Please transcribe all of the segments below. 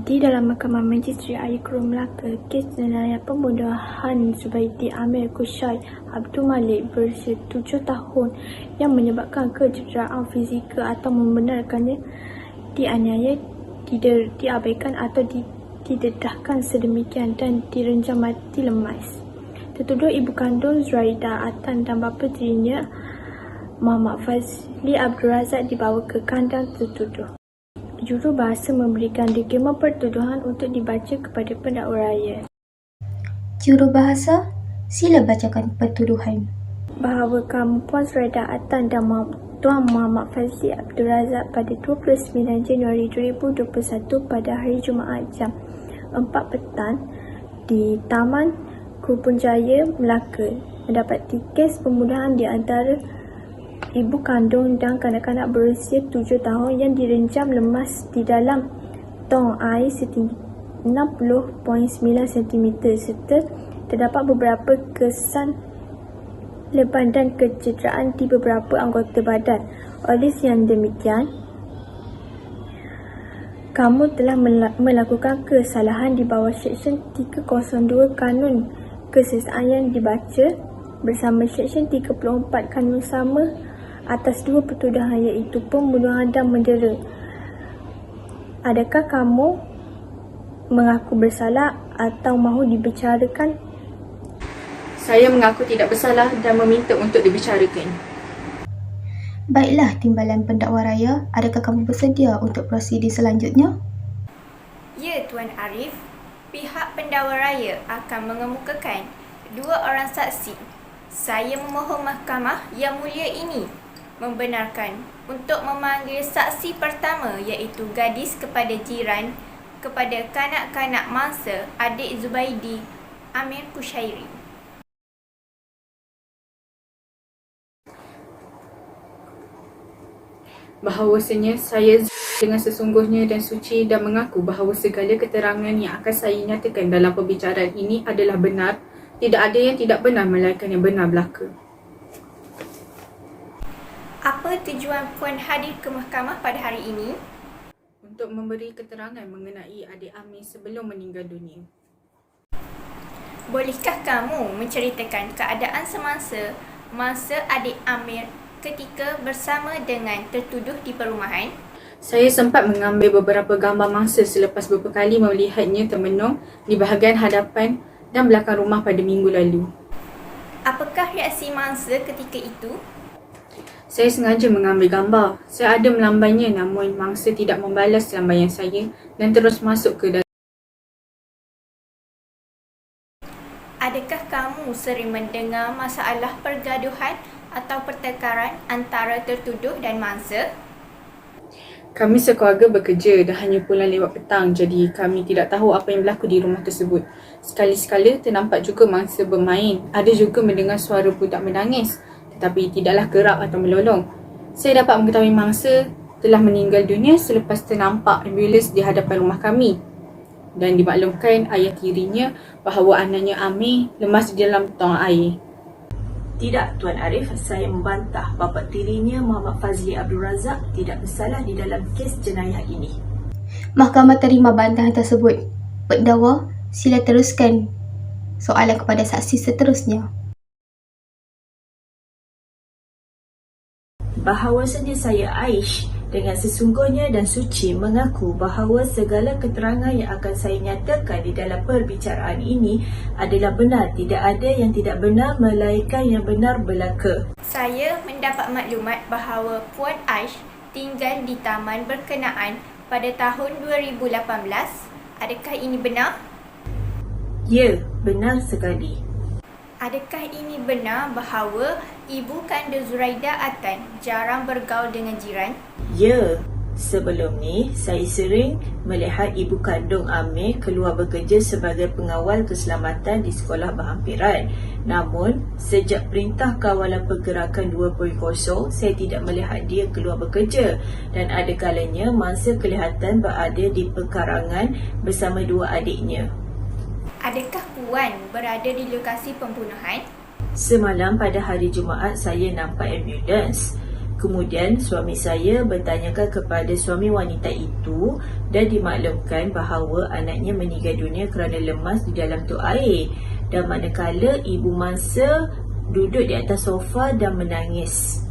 Di dalam Mahkamah Majisteri Air Keruh Melaka, kes jenayah pembunuhan Zubaidi Amir Kushai Abdul Malik berusia 7 tahun yang menyebabkan kecederaan fizikal atau membenarkannya dianiaya, diabaikan atau didedahkan sedemikian dan direnjam mati lemas. Tertuduh ibu kandung Zuraida Atan dan bapa tirinya Muhammad Fazli Abdul Razak dibawa ke kandang tertuduh. Jurubahasa memberikan dokumen pertuduhan untuk dibaca kepada pendakwa raya. Jurubahasa, sila bacakan pertuduhan. Bahawa kamu Puan Zuraida Atan dan Tuan Muhammad Fazli Abdul Razak pada 29 Januari 2021 pada hari Jumaat jam 4 petang di Taman Kubun Jaya, Melaka mendapati kes pembunuhan di antara ibu kandung dan kanak-kanak berusia 7 tahun yang direnjam lemas di dalam tong air setinggi 60.9 cm serta terdapat beberapa kesan leban dan kecederaan di beberapa anggota badan. Oleh yang demikian, kamu telah melakukan kesalahan di bawah Seksyen 302 Kanun Keseksaan yang dibaca bersama Seksyen 34 Kanun Sama atas dua pertuduhan iaitu pembunuhan dan mendera. Adakah kamu mengaku bersalah atau mahu dibicarakan? Saya mengaku tidak bersalah dan meminta untuk dibicarakan. Baiklah, Timbalan Pendakwa Raya, adakah kamu bersedia untuk prosedur selanjutnya? Ya, Tuan Arif. Pihak Pendakwa Raya akan mengemukakan dua orang saksi. Saya memohon Mahkamah Yang Mulia ini membenarkan untuk memanggil saksi pertama iaitu gadis kepada jiran kepada kanak-kanak mangsa adik Zubaidi Amir Kushairi. Bahawasanya saya dengan sesungguhnya dan suci dan mengaku bahawa segala keterangan yang akan saya nyatakan dalam perbicaraan ini adalah benar. Tidak ada yang tidak benar melainkan yang benar belaka. Apa tujuan Puan hadir ke mahkamah pada hari ini? Untuk memberi keterangan mengenai adik Amir sebelum meninggal dunia. Bolehkah kamu menceritakan keadaan masa adik Amir ketika bersama dengan tertuduh di perumahan? Saya sempat mengambil beberapa gambar mangsa selepas beberapa kali melihatnya termenung di bahagian hadapan dan belakang rumah pada minggu lalu. Apakah reaksi mangsa ketika itu? Saya sengaja mengambil gambar. Saya ada melambainya namun mangsa tidak membalas lambaian saya dan terus masuk ke dalam. Adakah kamu sering mendengar masalah pergaduhan atau pertengkaran antara tertuduh dan mangsa? Kami sekeluarga bekerja dan hanya pulang lewat petang, jadi kami tidak tahu apa yang berlaku di rumah tersebut. Sekali-sekala ternampak juga mangsa bermain. Ada juga mendengar suara budak menangis, tetapi tidaklah gerak atau melolong. Saya dapat mengetahui mangsa telah meninggal dunia selepas ternampak ambulans di hadapan rumah kami. Dan dimaklumkan ayah tirinya bahawa anaknya Amir lemas di dalam tong air. Tidak, Tuan Arif, saya membantah bapa tirinya Muhammad Fazli Abdul Razak tidak bersalah di dalam kes jenayah ini. Mahkamah terima bantahan tersebut. Pendakwa, sila teruskan soalan kepada saksi seterusnya. Bahawasanya saya Aish dengan sesungguhnya dan suci mengaku bahawa segala keterangan yang akan saya nyatakan di dalam perbicaraan ini adalah benar. Tidak ada yang tidak benar melainkan yang benar belaka. Saya mendapat maklumat bahawa Puan Aish tinggal di taman berkenaan pada tahun 2018. Adakah ini benar? Ya, benar sekali. Adakah ini benar bahawa ibu kandung Zuraida Atan jarang bergaul dengan jiran? Ya, Sebelum ni, saya sering melihat ibu kandung Amir keluar bekerja sebagai pengawal keselamatan di sekolah berhampiran. Namun, sejak perintah kawalan pergerakan 2.0, saya tidak melihat dia keluar bekerja dan ada kalanya mangsa kelihatan berada di pekarangan bersama dua adiknya. Adakah Puan berada di lokasi pembunuhan? Semalam pada hari Jumaat saya nampak ambulans. Kemudian suami saya bertanyakan kepada suami wanita itu dan dimaklumkan bahawa anaknya meninggal dunia kerana lemas di dalam tuk air. Dan manakala ibu mangsa duduk di atas sofa dan menangis.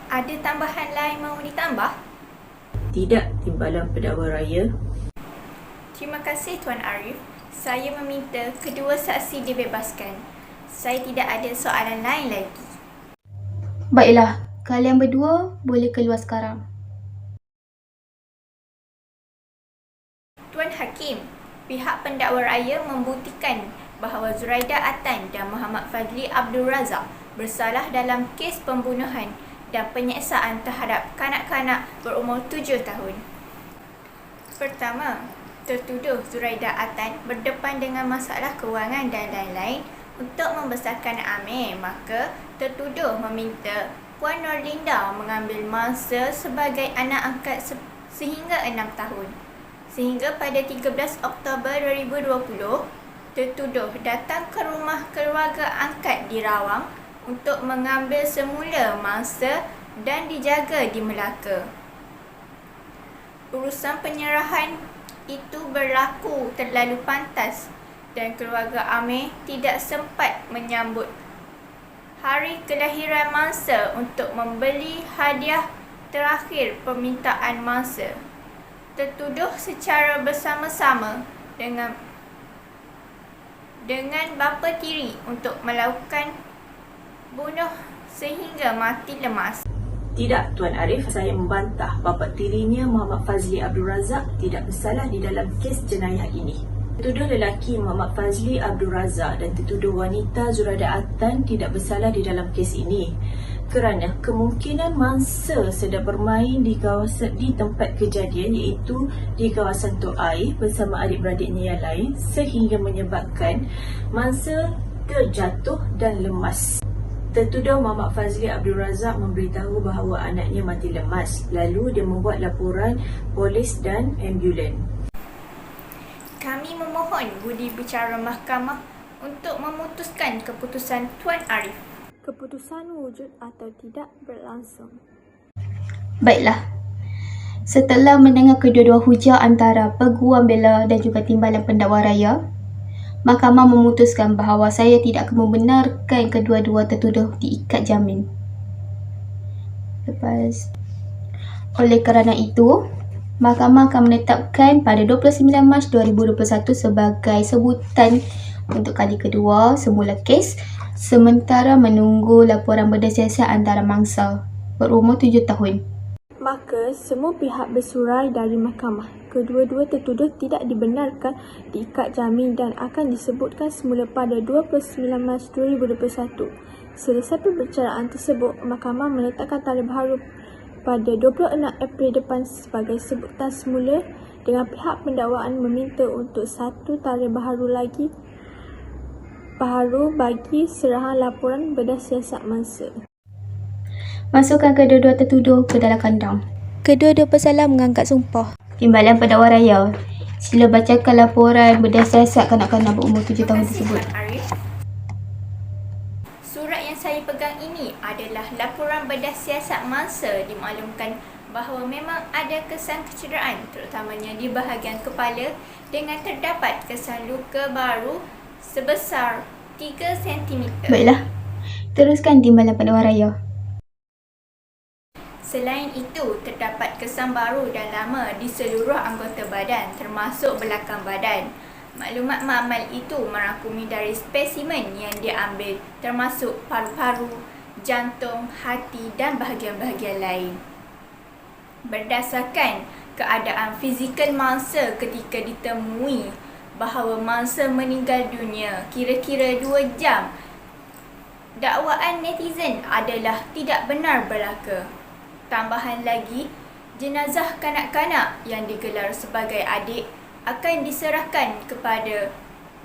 Ada tambahan lain mahu ditambah? Tidak, Timbalan Pendakwa Raya. Terima kasih Tuan Arif. Saya meminta kedua saksi dibebaskan. Saya tidak ada soalan lain lagi. Baiklah, kalian berdua boleh keluar sekarang. Tuan Hakim, pihak pendakwa raya membuktikan bahawa Zuraida Atan dan Muhammad Fazli Abdul Razak bersalah dalam kes pembunuhan dan penyiksaan terhadap kanak-kanak berumur 7 tahun. Pertama, tertuduh Zuraida Atan berdepan dengan masalah kewangan dan lain-lain untuk membesarkan Amir, maka tertuduh meminta Puan Nurlinda mengambil mangsa sebagai anak angkat sehingga 6 tahun. Sehingga pada 13 Oktober 2020, tertuduh datang ke rumah keluarga angkat di Rawang untuk mengambil semula mangsa dan dijaga di Melaka. Urusan penyerahan itu berlaku terlalu pantas dan keluarga Amir tidak sempat menyambut hari kelahiran mangsa untuk membeli hadiah terakhir permintaan mangsa. Tertuduh secara bersama-sama dengan bapa tiri untuk melakukan bunuh sehingga mati lemas. Tidak, Tuan Arif, saya membantah bapa tirinya Muhammad Fazli Abdul Razak tidak bersalah di dalam kes jenayah ini. Tertuduh lelaki Muhammad Fazli Abdul Razak dan tertuduh wanita Zuraida Atan tidak bersalah di dalam kes ini kerana kemungkinan mangsa sedang bermain di kawasan di tempat kejadian iaitu di kawasan tuk air bersama adik-beradiknya yang lain sehingga menyebabkan mangsa terjatuh dan lemas. Tertuduh Muhammad Fazli Abdul Razak memberitahu bahawa anaknya mati lemas, lalu dia membuat laporan polis dan ambulan. Kami memohon budi bicara mahkamah untuk memutuskan keputusan Tuan Arif. Keputusan wujud atau tidak berlangsung. Baiklah. Setelah mendengar kedua-dua hujah antara peguam bela dan juga timbalan pendakwa raya, mahkamah memutuskan bahawa saya tidak akan membenarkan kedua-dua tertuduh diikat jamin. Oleh kerana itu, mahkamah akan menetapkan pada 29 Mac 2021 sebagai sebutan untuk kali kedua semula kes sementara menunggu laporan berdasar antara mangsa berumur 7 tahun. Maka, semua pihak bersurai dari mahkamah. Kedua-dua tertuduh tidak dibenarkan diikat jamin dan akan disebutkan semula pada 29 Mac 2021. Selesai pembicaraan tersebut, mahkamah meletakkan tarikh baharu pada 26 April depan sebagai sebutan semula dengan pihak pendakwaan meminta untuk satu tarikh baharu bagi serahan laporan berdasar mangsa. Masukkan kedua-dua tertuduh ke dalam kandang. Kedua-dua pesalah mengangkat sumpah. Timbalan pendakwa raya, sila bacakan laporan berdasar kanak-kanak berumur 7 tahun Terima kasih tersebut. Tuan Arif. Surat yang saya pegang ini adalah laporan berdasar mangsa dimaklumkan bahawa memang ada kesan kecederaan terutamanya di bahagian kepala dengan terdapat kesan luka baru sebesar 3 cm. Baiklah, teruskan timbalan pendakwa raya. Selain itu, terdapat kesan baru dan lama di seluruh anggota badan termasuk belakang badan. Maklumat makmal itu merangkumi dari spesimen yang diambil termasuk paru-paru, jantung, hati dan bahagian-bahagian lain. Berdasarkan keadaan fizikal mangsa ketika ditemui bahawa mangsa meninggal dunia kira-kira 2 jam, dakwaan netizen adalah tidak benar belaka. Tambahan lagi, Jenazah kanak-kanak yang digelar sebagai adik akan diserahkan kepada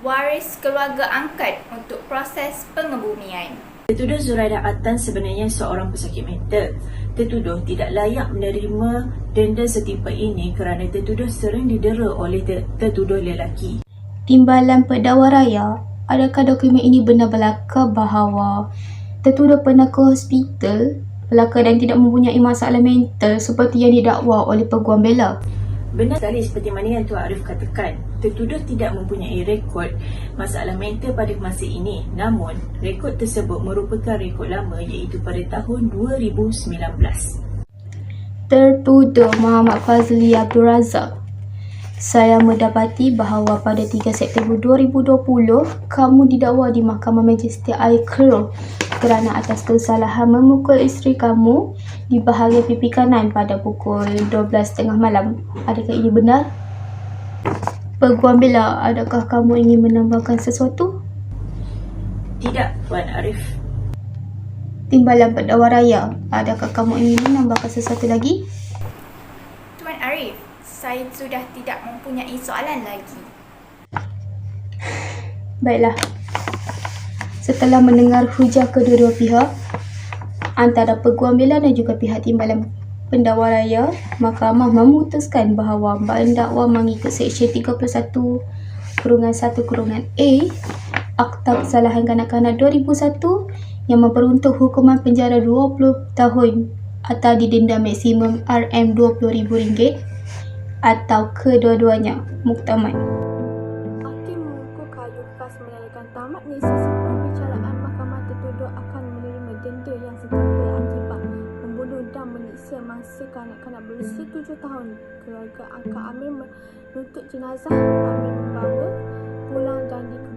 waris keluarga angkat untuk proses pengebumian. Tertuduh Zuraida Atan sebenarnya seorang pesakit mental. Tertuduh tidak layak menerima denda setimpal ini kerana tertuduh sering didera oleh tertuduh lelaki. Timbalan Pendakwa Raya, adakah dokumen ini benar belaka bahawa tertuduh pernah ke hospital belaka dan tidak mempunyai masalah mental seperti yang didakwa oleh peguam bela? Benar sekali seperti mana yang Tuan Arif katakan, tertuduh tidak mempunyai rekod masalah mental pada masa ini. Namun, rekod tersebut merupakan rekod lama iaitu pada tahun 2019. Tertuduh Muhammad Fazli Abdul Razak, saya mendapati bahawa pada 3 September 2020, kamu didakwa di Mahkamah Majestik Air Keroh kerana atas kesalahan memukul isteri kamu di bahagian pipi kanan pada pukul 12.30 malam. Adakah ini benar? Peguam bela, adakah kamu ingin menambahkan sesuatu? Tidak, Tuan Arif. Timbalan Pendakwa Raya, adakah kamu ingin menambahkan sesuatu lagi? Tuan Arif, saya sudah tidak mempunyai soalan lagi. Baiklah. Setelah mendengar hujah kedua-dua pihak, antara peguam bela dan juga pihak Timbalan Pendakwa Raya, Mahkamah memutuskan bahawa pendakwa mengikut Seksyen 31-1-A Akta Kesalahan Kanak-kanak 2001 yang memperuntuk hukuman penjara 20 tahun atau didenda maksimum RM20,000 atau kedua-duanya muktamad. Hakim mengukuh kayu khas menyatakan tamatnya sesi pembicaraan, mahkamah tertuduh akan menerima denda yang setimpa akibat membunuh dan menyiksa mangsa kanak-kanak berusia 7 tahun. Keluarga angkat Amir menuntut jenazah Amir membawa pulang dan dikubur